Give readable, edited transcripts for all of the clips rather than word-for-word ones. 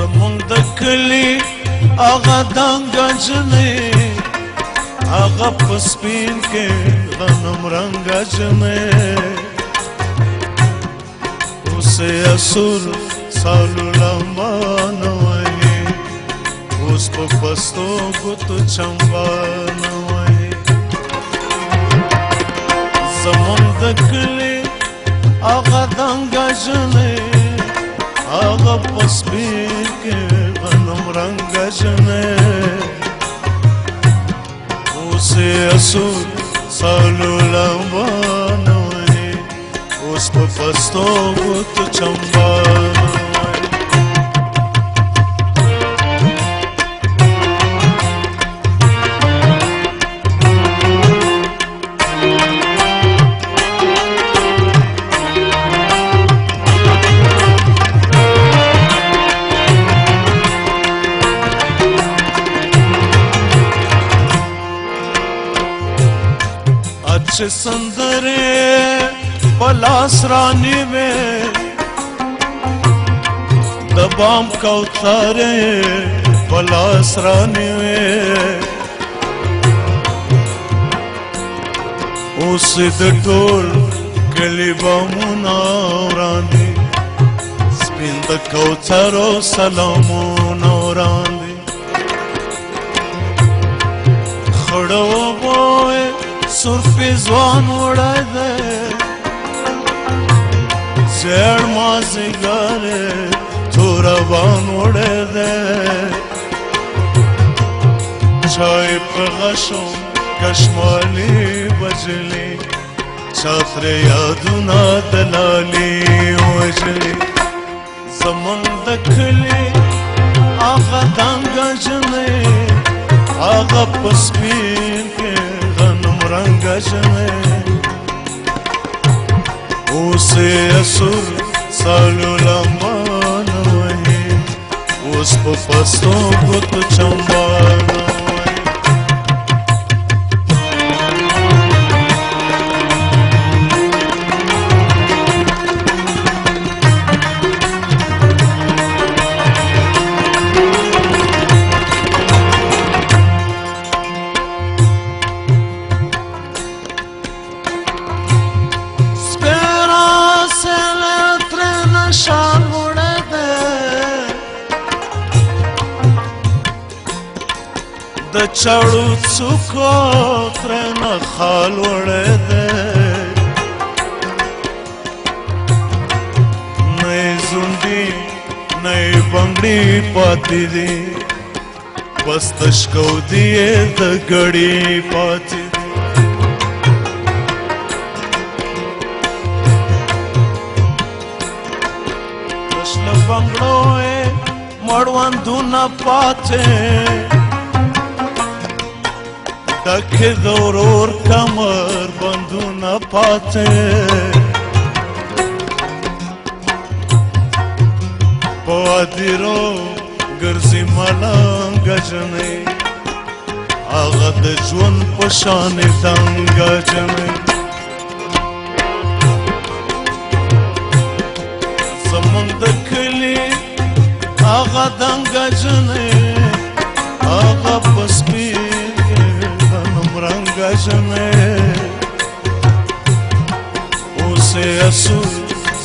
زمونږ د کلي هغه دنګه جنۍ هغه په سپین کې غنم رنګه جنۍ اوس یې اسور سالو لمبانه وهي اوس په پستو ګوتو چمبانه وهي زمونږ د کلي هغه دنګه جنۍ هغه په سپین کې غنم رنګه جنۍ اوس یې اسور سالو لمبانه وهي اوس په پستو ګوتو چمبانه چې سندرې په لاس رانیوې د بام کوثرې په لاس رانیوې اوس د ټول کلي بامونه وران دي سپین د کوثرو سلامونه وران دي خړه وبوی سرفی زوان وڑای دے زیر مازیگر تو روان وڑای دے چای پر غشم کشمالی بجلی چاتر یادونا دلالی وجلی زمان دکلی آغا دنگا جنی آغا پسپین کے رنگا جنۍ اوس یې اسور سالو لمبانه وهي اوس په پستو ګوتو چمبانه د چړو څوکو ترنه خال وړی دی نه یې زونډي نه یې بنګړي پاتې دي بس تشکودي یې د ګړي پاتې دي تش له بنګړو یې مړوندونه پاتې دکه د ورور کمر بندونه پاتې په وادیرو ګرځي ملنګه جنۍ هغه د ژوند په شانې دنګه جنۍ زمونږ د کلي هغه دنګه جنۍ هغه په سپین رنگا جنۍ اوس یې اسور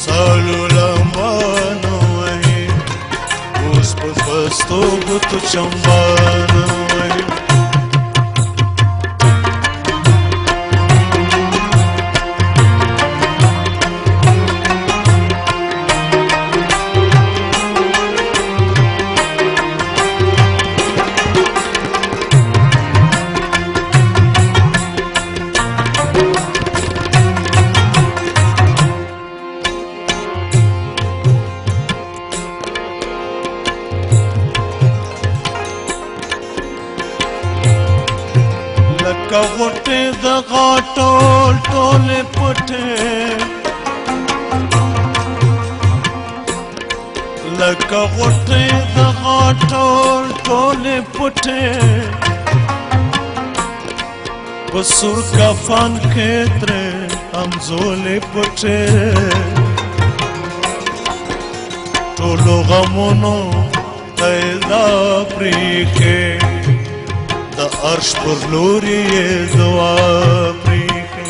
سالو لمبانه وهي اوس په پستو ګوتو چمبانه وهي لکه غوټې د غاټول ټولې پټې لکه غوټې د غاټول ټولې پټې په سور کفن کې ترې همزولې پټې ټولو غمونو تیدا پریخه د عرش پر لوري زوا پریخه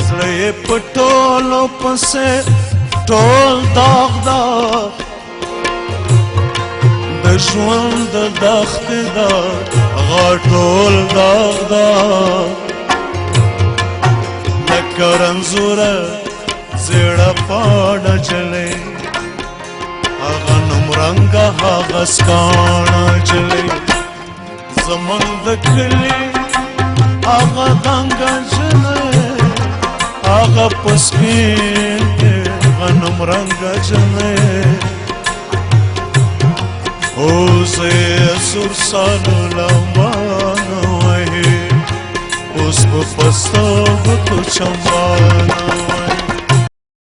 زړه پټولو پسې ټول داغ داغ د ژوند د دښتې دا غټول داغ داغ لکه رنځوره زیړه پاڼه چلې هغه نومرنګه هغه سکاڼه چلې زمونږ د کلي هغه دنګه جنې هغه په سپین کې هغه نومرنګه جنې اوس یې سرسالو لمبانه وهي اوس په پستو غوټو چمبانه وهي